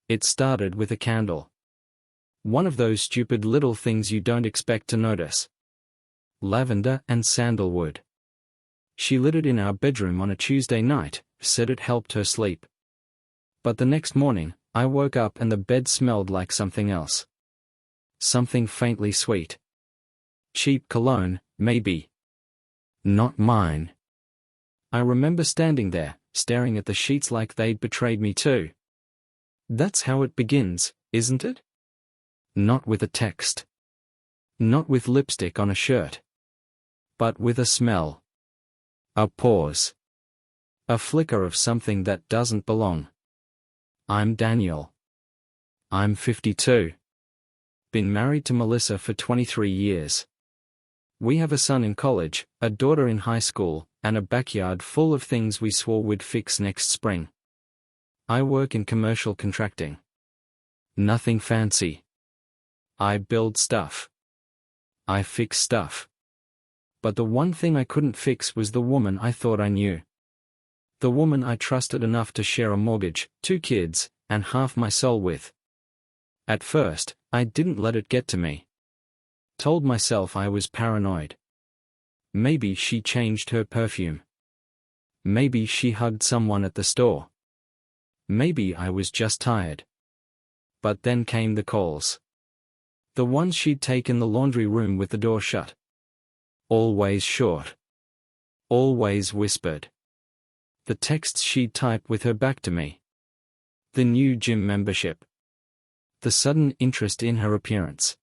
It started with a candle. One of those stupid little things you don't expect to notice. Lavender and sandalwood. She lit it in our bedroom on a Tuesday night, said it helped her sleep. But the next morning, I woke up and the bed smelled like something else. Something faintly sweet. Cheap cologne, maybe. Not mine. I remember standing there, staring at the sheets like they'd betrayed me too. That's how it begins, isn't it? Not with a text. Not with lipstick on a shirt. But with a smell. A pause. A flicker of something that doesn't belong. I'm Daniel. I'm 52. Been married to Melissa for 23 years. We have a son in college, a daughter in high school, and a backyard full of things we swore we'd fix next spring. I work in commercial contracting. Nothing fancy. I build stuff. I fix stuff. But the one thing I couldn't fix was the woman I thought I knew. The woman I trusted enough to share a mortgage, 2 kids, and half my soul with. At first, I didn't let it get to me. Told myself I was paranoid. Maybe she changed her perfume. Maybe she hugged someone at the store. Maybe I was just tired. But then came the calls. The ones she'd take in the laundry room with the door shut. Always short. Always whispered. The texts she'd type with her back to me. The new gym membership. The sudden interest in her appearance.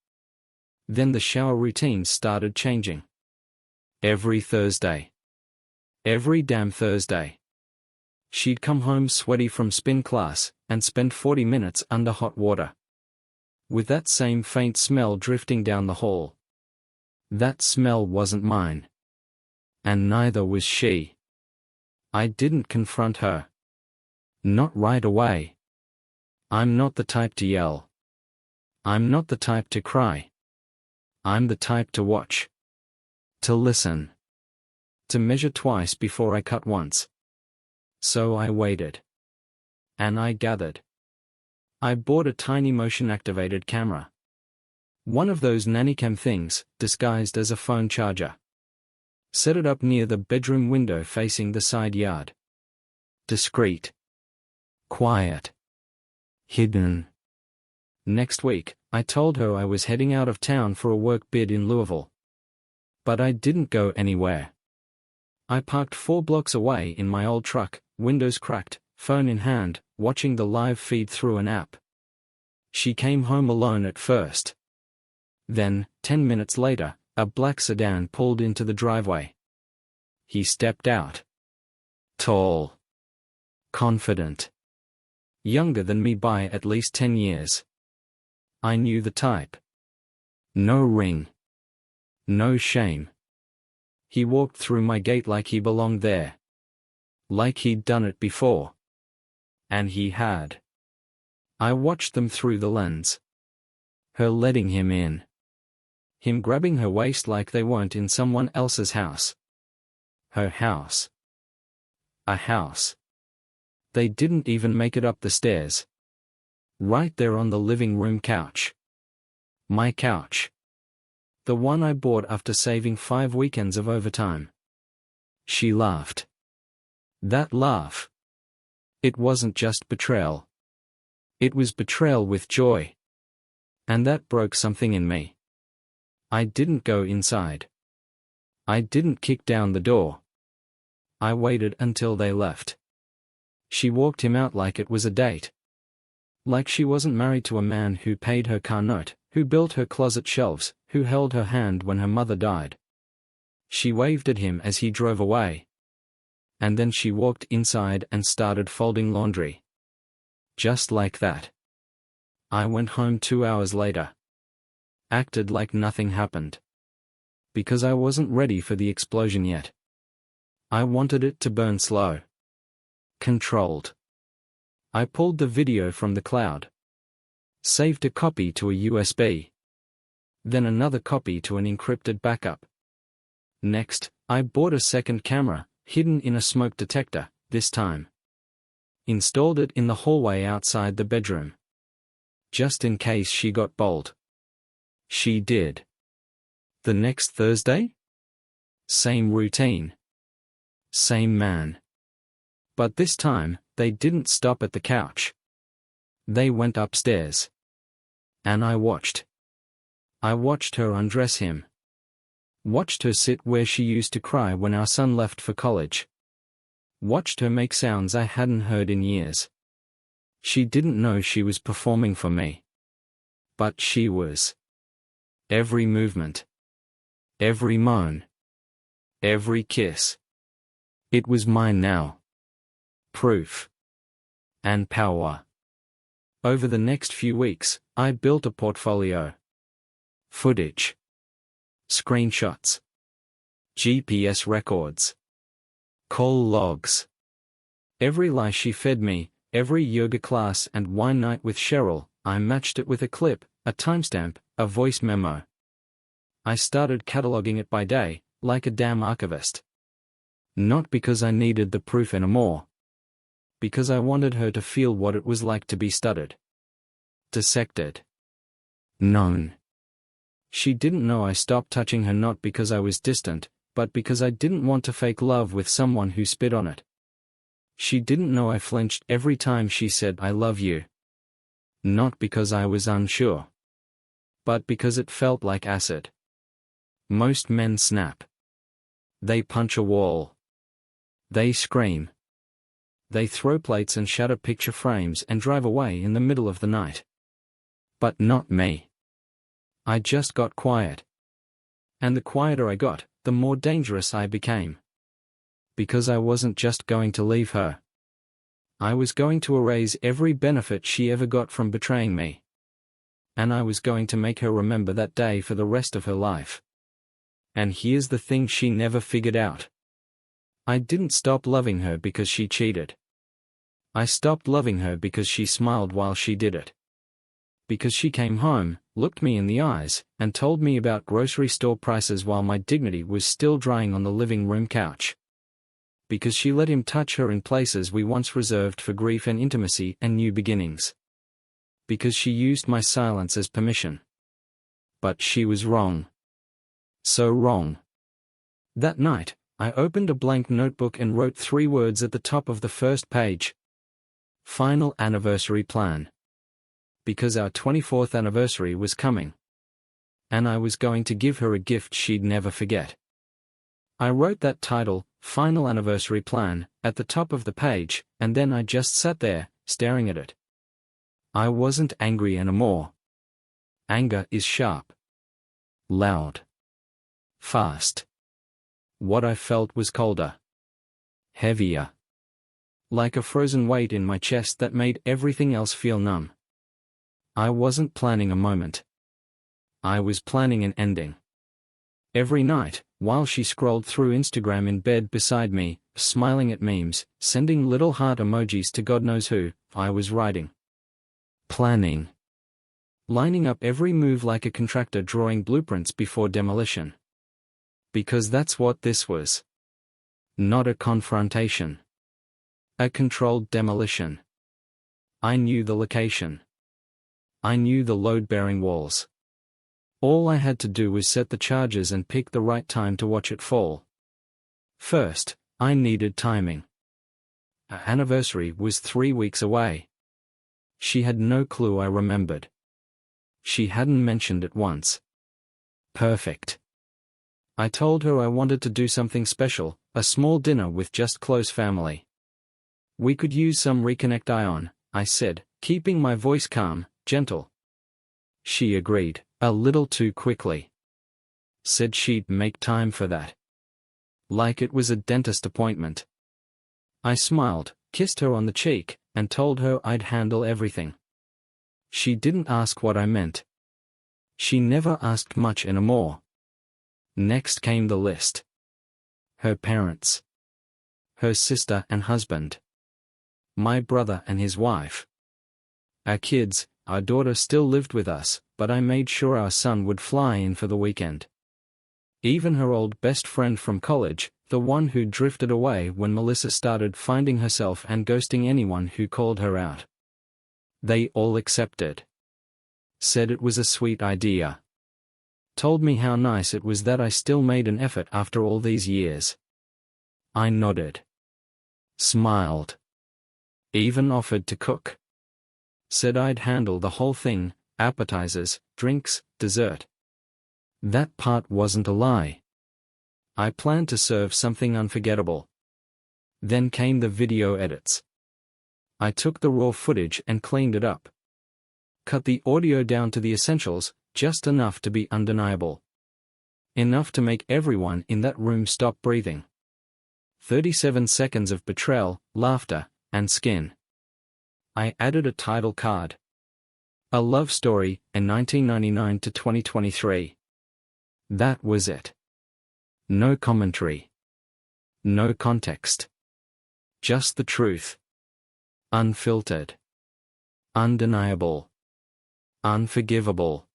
Then the shower routines started changing. Every Thursday. Every damn Thursday. She'd come home sweaty from spin class, and spend 40 minutes under hot water. With that same faint smell drifting down the hall. That smell wasn't mine. And neither was she. I didn't confront her. Not right away. I'm not the type to yell. I'm not the type to cry. I'm the type to watch. To listen. To measure twice before I cut once. So I waited. And I gathered. I bought a tiny motion-activated camera. One of those nannycam things, disguised as a phone charger. Set it up near the bedroom window facing the side yard. Discreet. Quiet. Hidden. Next week, I told her I was heading out of town for a work bid in Louisville. But I didn't go anywhere. I parked 4 blocks away in my old truck, windows cracked, phone in hand, watching the live feed through an app. She came home alone at first. Then, 10 minutes later, a black sedan pulled into the driveway. He stepped out. Tall. Confident. Younger than me by at least 10 years. I knew the type. No ring. No shame. He walked through my gate like he belonged there. Like he'd done it before. And he had. I watched them through the lens. Her letting him in. Him grabbing her waist like they weren't in someone else's house. Her house. A house. They didn't even make it up the stairs. Right there on the living room couch. My couch. The one I bought after saving 5 weekends of overtime. She laughed. That laugh. It wasn't just betrayal. It was betrayal with joy. And that broke something in me. I didn't go inside. I didn't kick down the door. I waited until they left. She walked him out like it was a date. Like she wasn't married to a man who paid her car note, who built her closet shelves, who held her hand when her mother died. She waved at him as he drove away. And then she walked inside and started folding laundry. Just like that. I went home 2 hours later. Acted like nothing happened. Because I wasn't ready for the explosion yet. I wanted it to burn slow. Controlled. I pulled the video from the cloud. Saved a copy to a USB. Then another copy to an encrypted backup. Next, I bought a second camera, hidden in a smoke detector, this time. Installed it in the hallway outside the bedroom. just in case she got bold. She did. The next Thursday? Same routine. Same man. But this time, they didn't stop at the couch. They went upstairs. And I watched. I watched her undress him. Watched her sit where she used to cry when our son left for college. Watched her make sounds I hadn't heard in years. She didn't know she was performing for me. But she was. Every movement. Every moan. Every kiss. It was mine now. Proof. And power. Over the next few weeks, I built a portfolio. Footage. Screenshots. GPS records. Call logs. Every lie she fed me, every yoga class and wine night with Cheryl, I matched it with a clip, a timestamp, a voice memo. I started cataloging it by day, like a damn archivist. Not because I needed the proof anymore. Because I wanted her to feel what it was like to be studied. Dissected. Known. She didn't know I stopped touching her not because I was distant, but because I didn't want to fake love with someone who spit on it. She didn't know I flinched every time she said I love you. Not because I was unsure. But because it felt like acid. Most men snap. They punch a wall. They scream. They throw plates and shatter picture frames and drive away in the middle of the night. But not me. I just got quiet. And the quieter I got, the more dangerous I became. Because I wasn't just going to leave her. I was going to erase every benefit she ever got from betraying me. And I was going to make her remember that day for the rest of her life. And here's the thing she never figured out. I didn't stop loving her because she cheated. I stopped loving her because she smiled while she did it. Because she came home, looked me in the eyes, and told me about grocery store prices while my dignity was still drying on the living room couch. Because she let him touch her in places we once reserved for grief and intimacy and new beginnings. Because she used my silence as permission. But she was wrong. So wrong. That night, I opened a blank notebook and wrote 3 words at the top of the first page. Final anniversary plan. Because our 24th anniversary was coming. And I was going to give her a gift she'd never forget. I wrote that title, Final Anniversary Plan, at the top of the page, and then I just sat there, staring at it. I wasn't angry anymore. Anger is sharp. Loud. Fast. What I felt was colder. Heavier. Like a frozen weight in my chest that made everything else feel numb. I wasn't planning a moment. I was planning an ending. Every night, while she scrolled through Instagram in bed beside me, smiling at memes, sending little heart emojis to God knows who, I was writing. Planning. Lining up every move like a contractor drawing blueprints before demolition. Because that's what this was. Not a confrontation. A controlled demolition. I knew the location. I knew the load-bearing walls. All I had to do was set the charges and pick the right time to watch it fall. First, I needed timing. Our anniversary was 3 weeks away. She had no clue I remembered. She hadn't mentioned it once. Perfect. I told her I wanted to do something special, a small dinner with just close family. We could use some reconnect ion, I said, keeping my voice calm, gentle. She agreed, a little too quickly. Said she'd make time for that. Like it was a dentist appointment. I smiled, kissed her on the cheek, and told her I'd handle everything. She didn't ask what I meant. She never asked much anymore. Next came the list. Her parents. Her sister and husband. My brother and his wife. Our kids. Our daughter still lived with us, but I made sure our son would fly in for the weekend. Even her old best friend from college, the one who drifted away when Melissa started finding herself and ghosting anyone who called her out. They all accepted. Said it was a sweet idea. Told me how nice it was that I still made an effort after all these years. I nodded. Smiled. Even offered to cook. Said I'd handle the whole thing, appetizers, drinks, dessert. That part wasn't a lie. I planned to serve something unforgettable. Then came the video edits. I took the raw footage and cleaned it up. Cut the audio down to the essentials, just enough to be undeniable. Enough to make everyone in that room stop breathing. 37 seconds of betrayal, laughter, and skin. I added a title card. A love story, in 1999 to 2023. That was it. No commentary. No context. Just the truth. Unfiltered. Undeniable. Unforgivable.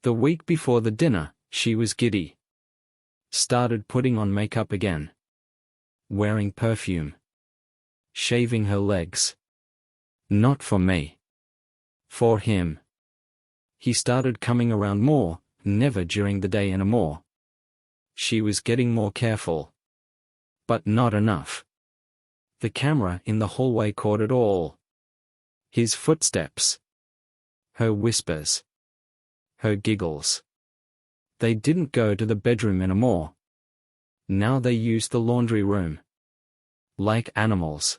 The week before the dinner, she was giddy. Started putting on makeup again. Wearing perfume. Shaving her legs. Not for me. For him. He started coming around more, never during the day anymore. She was getting more careful. But not enough. The camera in the hallway caught it all. His footsteps. Her whispers. Her giggles. They didn't go to the bedroom anymore. Now they used the laundry room. Like animals.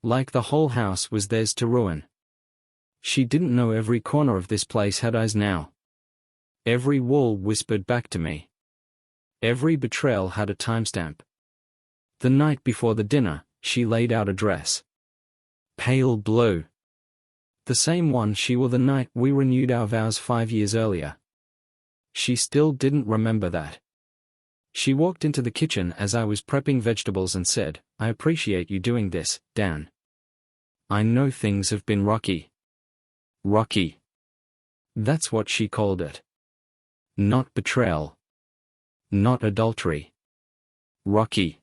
Like the whole house was theirs to ruin. She didn't know every corner of this place had eyes now. Every wall whispered back to me. Every betrayal had a timestamp. The night before the dinner, she laid out a dress. Pale blue. The same one she wore the night we renewed our vows 5 years earlier. She still didn't remember that. She walked into the kitchen as I was prepping vegetables and said, "I appreciate you doing this, Dan. I know things have been rocky." Rocky. That's what she called it. Not betrayal. Not adultery. Rocky.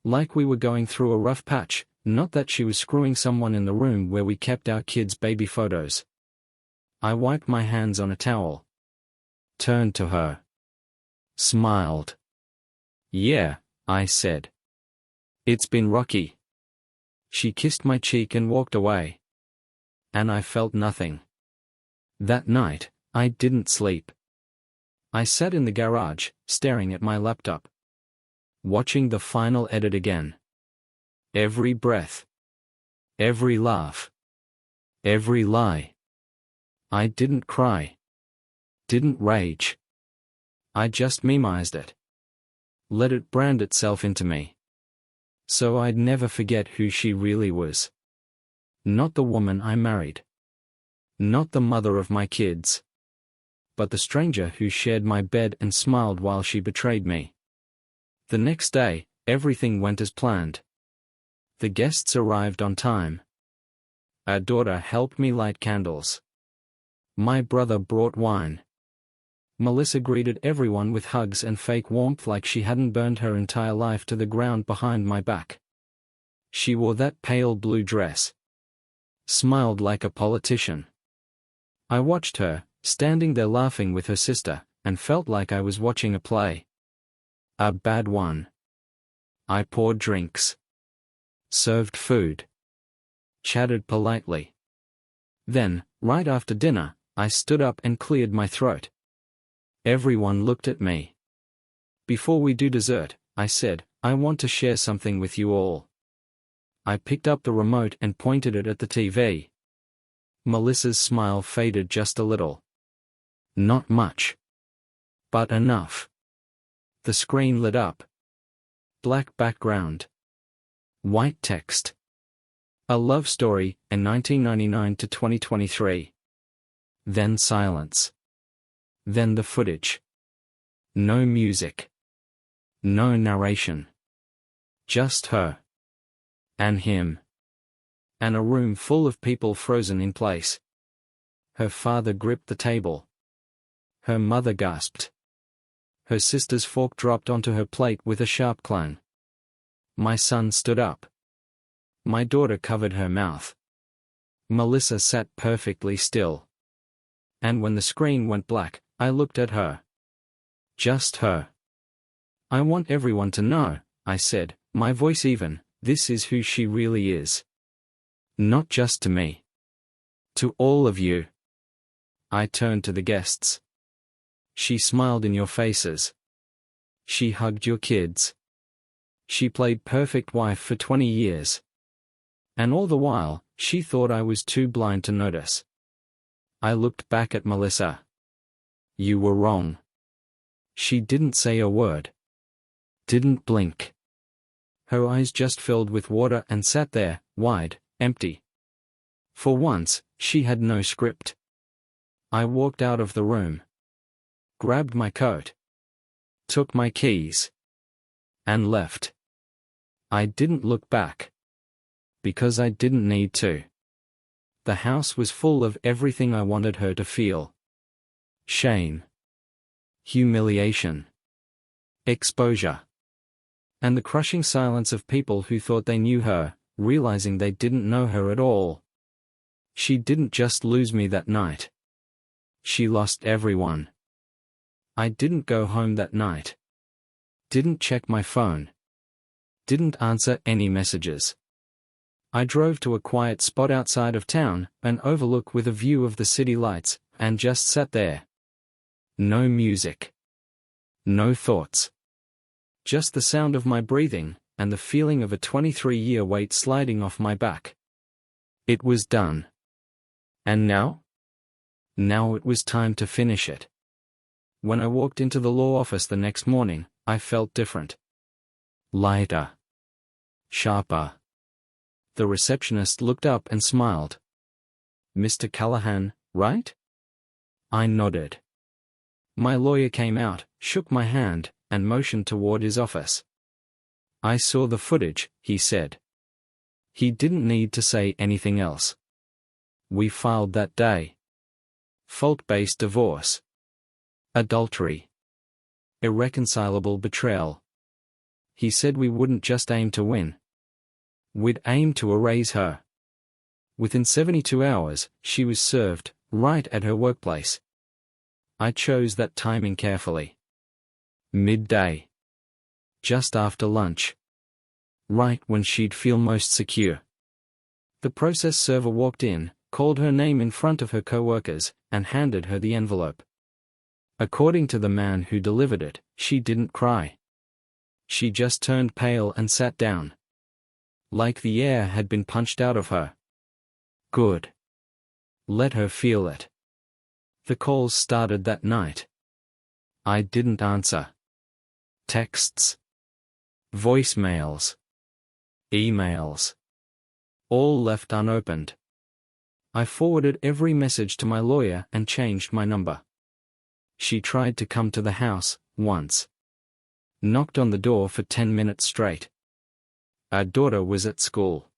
Like we were going through a rough patch, not that she was screwing someone in the room where we kept our kids' baby photos. I wiped my hands on a towel. Turned to her. Smiled. "Yeah," I said. "It's been rocky." She kissed my cheek and walked away. And I felt nothing. That night, I didn't sleep. I sat in the garage, staring at my laptop. Watching the final edit again. Every breath. Every laugh. Every lie. I didn't cry. Didn't rage. I just memoized it. Let it brand itself into me. So I'd never forget who she really was. Not the woman I married. Not the mother of my kids. But the stranger who shared my bed and smiled while she betrayed me. The next day, everything went as planned. The guests arrived on time. Our daughter helped me light candles. My brother brought wine. Melissa greeted everyone with hugs and fake warmth like she hadn't burned her entire life to the ground behind my back. She wore that pale blue dress. Smiled like a politician. I watched her, standing there laughing with her sister, and felt like I was watching a play. A bad one. I poured drinks. Served food. Chatted politely. Then, right after dinner, I stood up and cleared my throat. Everyone looked at me. "Before we do dessert," I said, "I want to share something with you all." I picked up the remote and pointed it at the TV. Melissa's smile faded just a little. Not much. But enough. The screen lit up. Black background. White text. A love story, in 1999 to 2023. Then silence. Then the footage. No music. No narration. Just her. And him. And a room full of people frozen in place. Her father gripped the table. Her mother gasped. Her sister's fork dropped onto her plate with a sharp clang. My son stood up. My daughter covered her mouth. Melissa sat perfectly still. and when the screen went black, I looked at her. Just her. "I want everyone to know," I said, my voice even, "this is who she really is. Not just to me. To all of you." I turned to the guests. "She smiled in your faces. She hugged your kids. She played perfect wife for 20 years. And all the while, she thought I was too blind to notice." I looked back at Melissa. "You were wrong." She didn't say a word. Didn't blink. Her eyes just filled with water and sat there, wide, empty. For once, she had no script. I walked out of the room. Grabbed my coat. Took my keys. And left. I didn't look back. Because I didn't need to. The house was full of everything I wanted her to feel. Shame. Humiliation. Exposure. And the crushing silence of people who thought they knew her, realizing they didn't know her at all. She didn't just lose me that night. She lost everyone. I didn't go home that night. Didn't check my phone. Didn't answer any messages. I drove to a quiet spot outside of town, an overlook with a view of the city lights, and just sat there. No music. No thoughts. Just the sound of my breathing, and the feeling of a 23-year weight sliding off my back. It was done. And now? Now it was time to finish it. When I walked into the law office the next morning, I felt different. Lighter. Sharper. The receptionist looked up and smiled. "Mr. Callahan, right?" I nodded. My lawyer came out, shook my hand, and motioned toward his office. "I saw the footage," he said. He didn't need to say anything else. "We filed that day. Fault-based divorce. Adultery. Irreconcilable betrayal." He said we wouldn't just aim to win. We'd aim to erase her. Within 72 hours, she was served, right at her workplace. I chose that timing carefully. Midday. Just after lunch. Right when she'd feel most secure. The process server walked in, called her name in front of her coworkers, and handed her the envelope. According to the man who delivered it, she didn't cry. She just turned pale and sat down. Like the air had been punched out of her. Good. Let her feel it. The calls started that night. I didn't answer. Texts. Voicemails. Emails. All left unopened. I forwarded every message to my lawyer and changed my number. She tried to come to the house, once. Knocked on the door for 10 minutes straight. Our daughter was at school.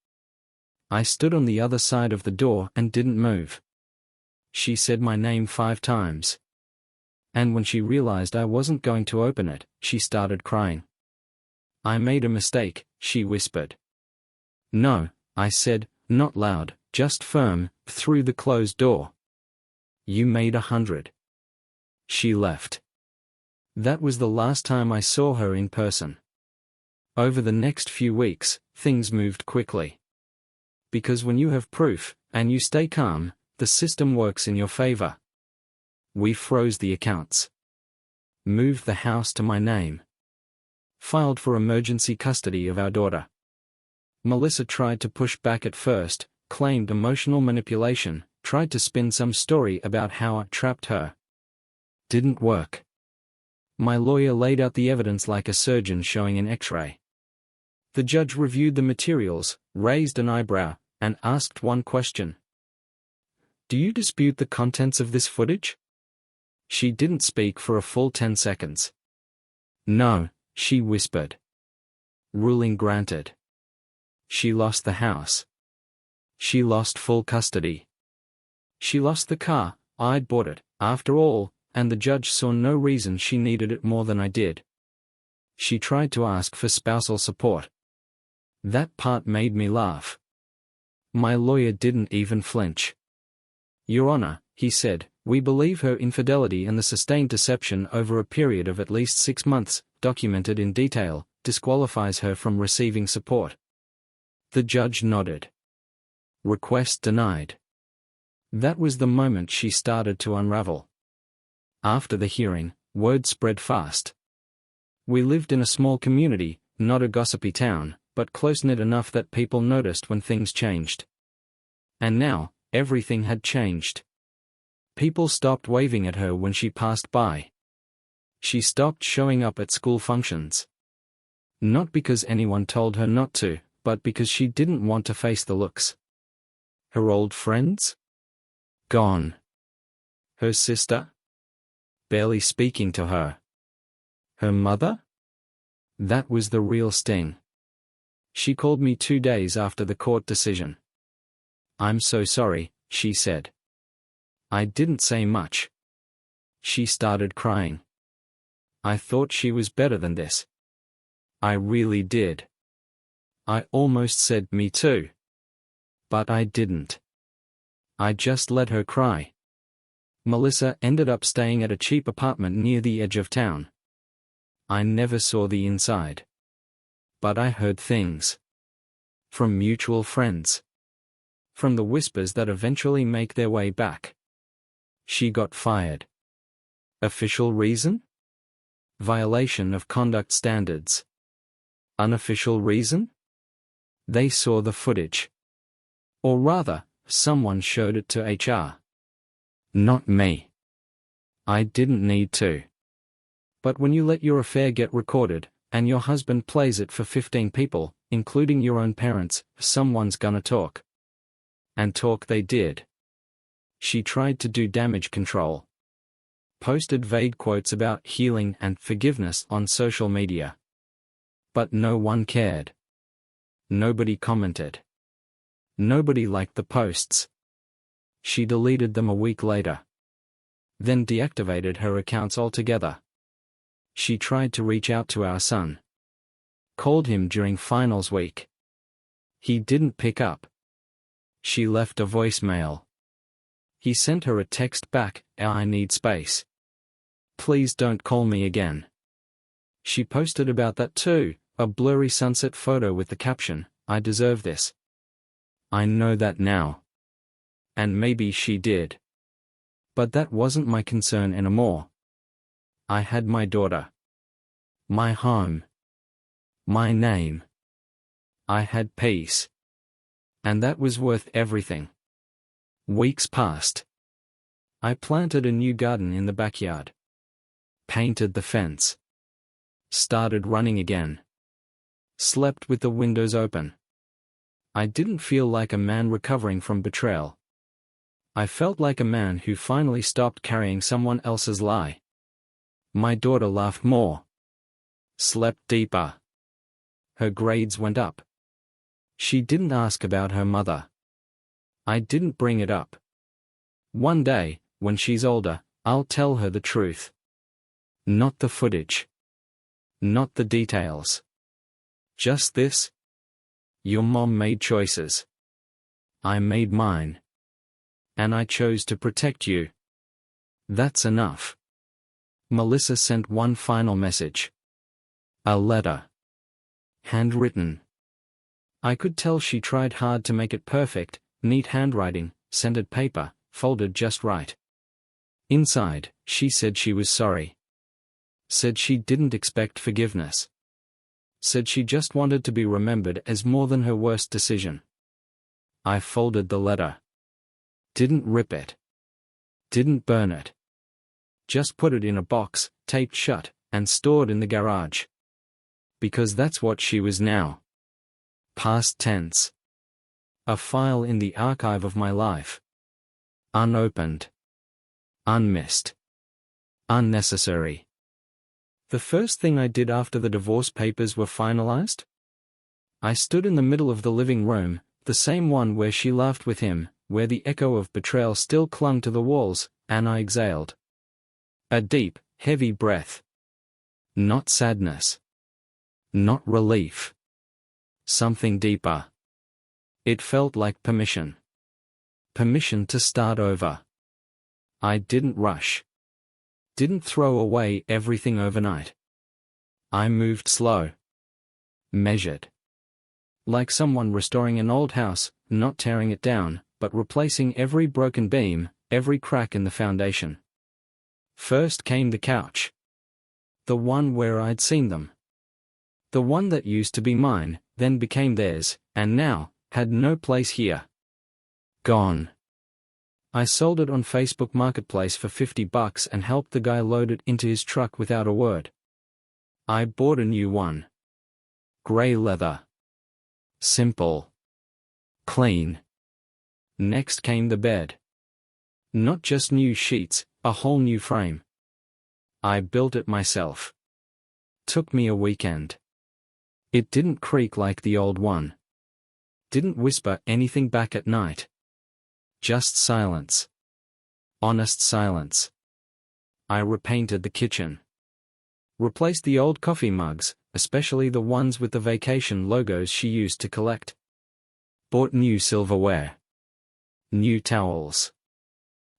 I stood on the other side of the door and didn't move. She said my name 5 times. And when she realized I wasn't going to open it, she started crying. "I made a mistake," she whispered. "No," I said, not loud, just firm, through the closed door. "You made 100. She left. That was the last time I saw her in person. Over the next few weeks, things moved quickly. Because when you have proof, and you stay calm, the system works in your favor. We froze the accounts. Moved the house to my name. Filed for emergency custody of our daughter. Melissa tried to push back at first, claimed emotional manipulation, tried to spin some story about how I trapped her. Didn't work. My lawyer laid out the evidence like a surgeon showing an X-ray. The judge reviewed the materials, raised an eyebrow, and asked one question. "Do you dispute the contents of this footage?" She didn't speak for a full 10 seconds. "No," she whispered. Ruling granted. She lost the house. She lost full custody. She lost the car. I'd bought it, after all, and the judge saw no reason she needed it more than I did. She tried to ask for spousal support. That part made me laugh. My lawyer didn't even flinch. "Your Honor," he said, We believe her infidelity and the sustained deception over a period of at least 6 months, documented in detail, disqualifies her from receiving support. The judge nodded. Request denied. That was the moment she started to unravel. After the hearing, word spread fast. We lived in a small community, not a gossipy town, but close-knit enough that people noticed when things changed. And now, everything had changed. People stopped waving at her when she passed by. She stopped showing up at school functions. Not because anyone told her not to, but because she didn't want to face the looks. Her old friends? Gone. Her sister? Barely speaking to her. Her mother? That was the real sting. She called me 2 days after the court decision. "I'm so sorry," she said. I didn't say much. She started crying. I thought she was better than this. I really did. I almost said me too. But I didn't. I just let her cry. Melissa ended up staying at a cheap apartment near the edge of town. I never saw the inside. But I heard things. From mutual friends. From the whispers that eventually make their way back. She got fired. Official reason? Violation of conduct standards. Unofficial reason? They saw the footage. Or rather, someone showed it to HR. Not me. I didn't need to. But when you let your affair get recorded, and your husband plays it for 15 people, including your own parents, someone's gonna talk. And talk they did. She tried to do damage control. Posted vague quotes about healing and forgiveness on social media. But no one cared. Nobody commented. Nobody liked the posts. She deleted them a week later. Then deactivated her accounts altogether. She tried to reach out to our son. Called him during finals week. He didn't pick up. She left a voicemail. He sent her a text back, "I need space. Please don't call me again." She posted about that too, a blurry sunset photo with the caption, "I deserve this." I know that now. And maybe she did. But that wasn't my concern anymore. I had my daughter. My home. My name. I had peace. And that was worth everything. Weeks passed. I planted a new garden in the backyard. Painted the fence. Started running again. Slept with the windows open. I didn't feel like a man recovering from betrayal. I felt like a man who finally stopped carrying someone else's lie. My daughter laughed more. Slept deeper. Her grades went up. She didn't ask about her mother. I didn't bring it up. One day, when she's older, I'll tell her the truth. Not the footage. Not the details. Just this. Your mom made choices. I made mine. And I chose to protect you. That's enough. Melissa sent one final message. A letter. Handwritten. I could tell she tried hard to make it perfect, neat handwriting, scented paper, folded just right. Inside, she said she was sorry. Said she didn't expect forgiveness. Said she just wanted to be remembered as more than her worst decision. I folded the letter. Didn't rip it. Didn't burn it. Just put it in a box, taped shut, and stored in the garage. Because that's what she was now. Past tense. A file in the archive of my life. Unopened. Unmissed. Unnecessary. The first thing I did after the divorce papers were finalized? I stood in the middle of the living room, the same one where she laughed with him, where the echo of betrayal still clung to the walls, and I exhaled. A deep, heavy breath. Not sadness. Not relief. Something deeper. It felt like permission. Permission to start over. I didn't rush. Didn't throw away everything overnight. I moved slow. Measured. Like someone restoring an old house, not tearing it down, but replacing every broken beam, every crack in the foundation. First came the couch. The one where I'd seen them. The one that used to be mine, then became theirs, and now had no place here. Gone. I sold it on Facebook Marketplace for $50 and helped the guy load it into his truck without a word. I bought a new one. Gray leather. Simple. Clean. Next came the bed. Not just new sheets, a whole new frame. I built it myself. Took me a weekend. It didn't creak like the old one. Didn't whisper anything back at night. Just silence. Honest silence. I repainted the kitchen. Replaced the old coffee mugs, especially the ones with the vacation logos she used to collect. Bought new silverware. New towels.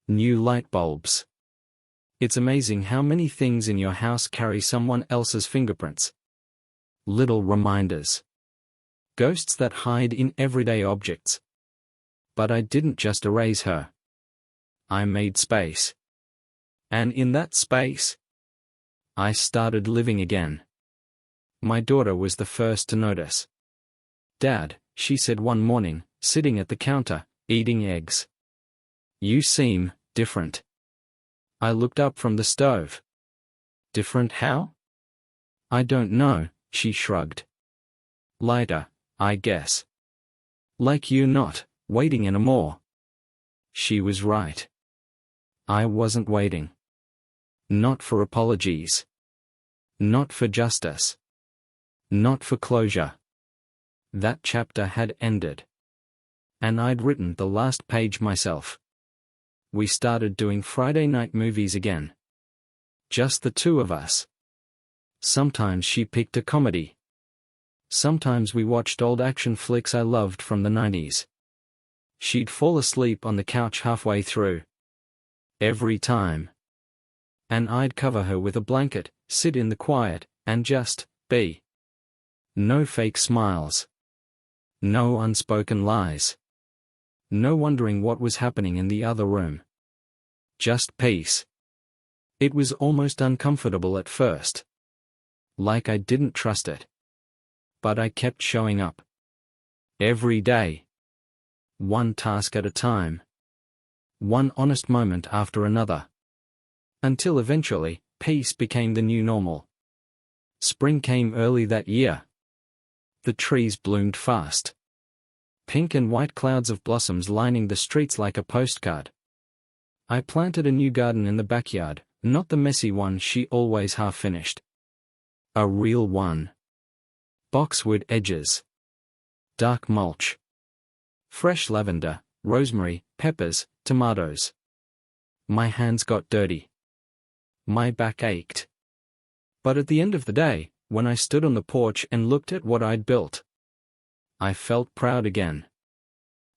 New light bulbs. It's amazing how many things in your house carry someone else's fingerprints. Little reminders. Ghosts that hide in everyday objects. But I didn't just erase her. I made space. And in that space, I started living again. My daughter was the first to notice. "Dad," she said one morning, sitting at the counter, eating eggs. "You seem different." I looked up from the stove. "Different how?" "I don't know," she shrugged. "Lighter, I guess. Like you're not waiting anymore." She was right. I wasn't waiting. Not for apologies. Not for justice. Not for closure. That chapter had ended. And I'd written the last page myself. We started doing Friday night movies again. Just the two of us. Sometimes she picked a comedy. Sometimes we watched old action flicks I loved from the 90s. She'd fall asleep on the couch halfway through. Every time. And I'd cover her with a blanket, sit in the quiet, and just be. No fake smiles. No unspoken lies. No wondering what was happening in the other room. Just peace. It was almost uncomfortable at first. Like I didn't trust it. But I kept showing up. Every day. One task at a time. One honest moment after another. Until eventually, peace became the new normal. Spring came early that year. The trees bloomed fast. Pink and white clouds of blossoms lining the streets like a postcard. I planted a new garden in the backyard, not the messy one she always half-finished. A real one. Boxwood edges. Dark mulch. Fresh lavender, rosemary, peppers, tomatoes. My hands got dirty. My back ached. But at the end of the day, when I stood on the porch and looked at what I'd built, I felt proud again.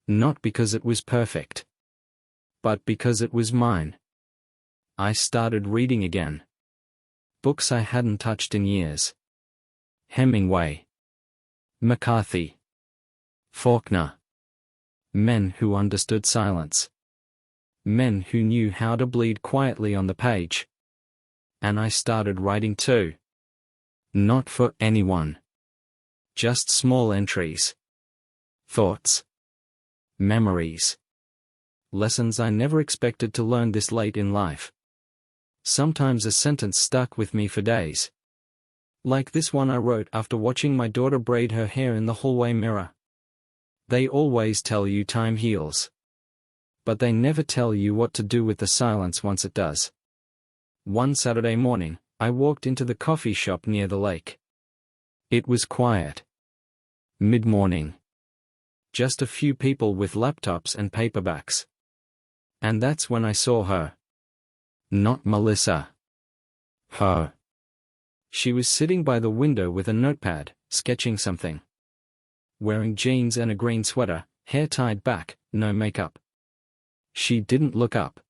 Not because it was perfect, but because it was mine. I started reading again. Books I hadn't touched in years. Hemingway. McCarthy. Faulkner. Men who understood silence. Men who knew how to bleed quietly on the page. And I started writing too. Not for anyone. Just small entries. Thoughts. Memories. Lessons I never expected to learn this late in life. Sometimes a sentence stuck with me for days. Like this one I wrote after watching my daughter braid her hair in the hallway mirror. They always tell you time heals. But they never tell you what to do with the silence once it does. One Saturday morning, I walked into the coffee shop near the lake. It was quiet. Mid-morning. Just a few people with laptops and paperbacks. And that's when I saw her. Not Melissa. Her. She was sitting by the window with a notepad, sketching something. Wearing jeans and a green sweater, hair tied back, no makeup. She didn't look up.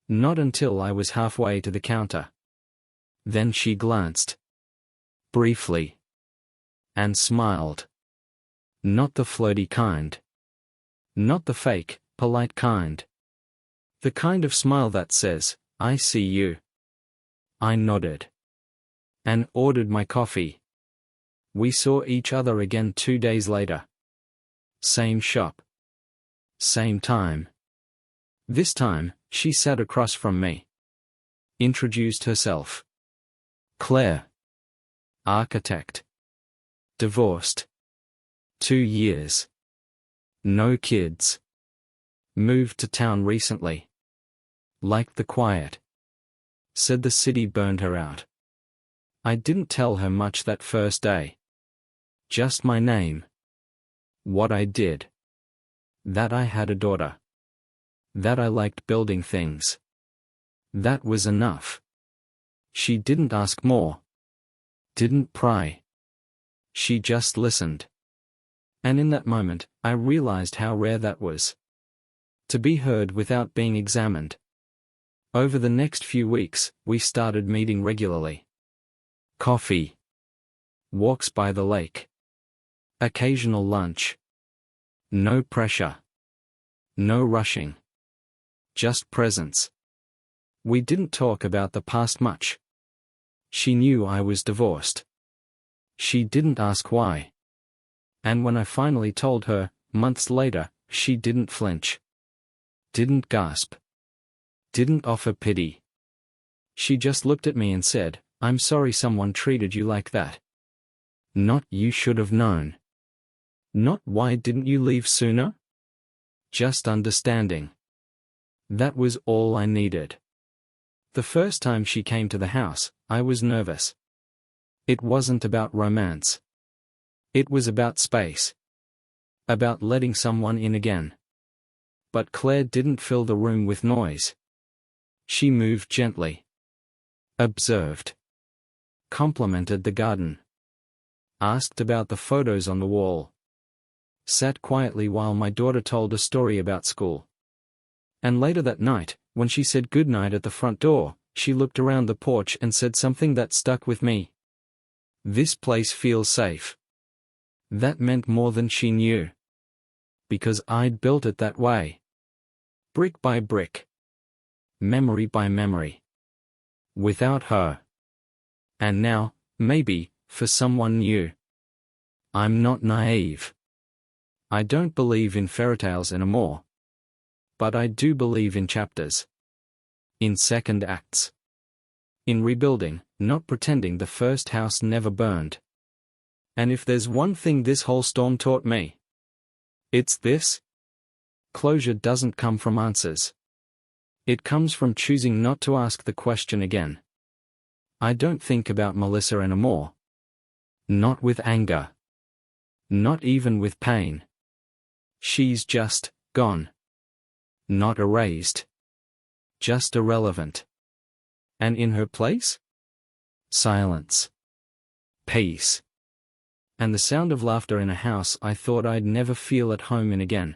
Not until I was halfway to the counter. Then she glanced. Briefly. And smiled. Not the flirty kind. Not the fake, polite kind. The kind of smile that says, "I see you." I nodded. And ordered my coffee. We saw each other again 2 days later. Same shop. Same time. This time, she sat across from me. Introduced herself. Claire. Architect. Divorced. 2 years. No kids. Moved to town recently. Liked the quiet. Said the city burned her out. I didn't tell her much that first day. Just my name. What I did. That I had a daughter. That I liked building things. That was enough. She didn't ask more. Didn't pry. She just listened. And in that moment, I realized how rare that was. To be heard without being examined. Over the next few weeks, we started meeting regularly. Coffee. Walks by the lake. Occasional lunch. No pressure. No rushing. Just presence. We didn't talk about the past much. She knew I was divorced. She didn't ask why. And when I finally told her, months later, she didn't flinch. Didn't gasp. Didn't offer pity. She just looked at me and said, "I'm sorry someone treated you like that." Not "you should have known." Not "why didn't you leave sooner?" Just understanding. That was all I needed. The first time she came to the house, I was nervous. It wasn't about romance. It was about space. About letting someone in again. But Claire didn't fill the room with noise. She moved gently. Observed. Complimented the garden. Asked about the photos on the wall. Sat quietly while my daughter told a story about school. And later that night, when she said goodnight at the front door, she looked around the porch and said something that stuck with me. "This place feels safe." That meant more than she knew. Because I'd built it that way. Brick by brick. Memory by memory. Without her. And now, maybe, for someone new. I'm not naive. I don't believe in fairytales anymore. But I do believe in chapters. In second acts. In rebuilding, not pretending the first house never burned. And if there's one thing this whole storm taught me, it's this. Closure doesn't come from answers. It comes from choosing not to ask the question again. I don't think about Melissa anymore. Not with anger. Not even with pain. She's just gone. Not erased. Just irrelevant. And in her place? Silence. Peace. And the sound of laughter in a house I thought I'd never feel at home in again.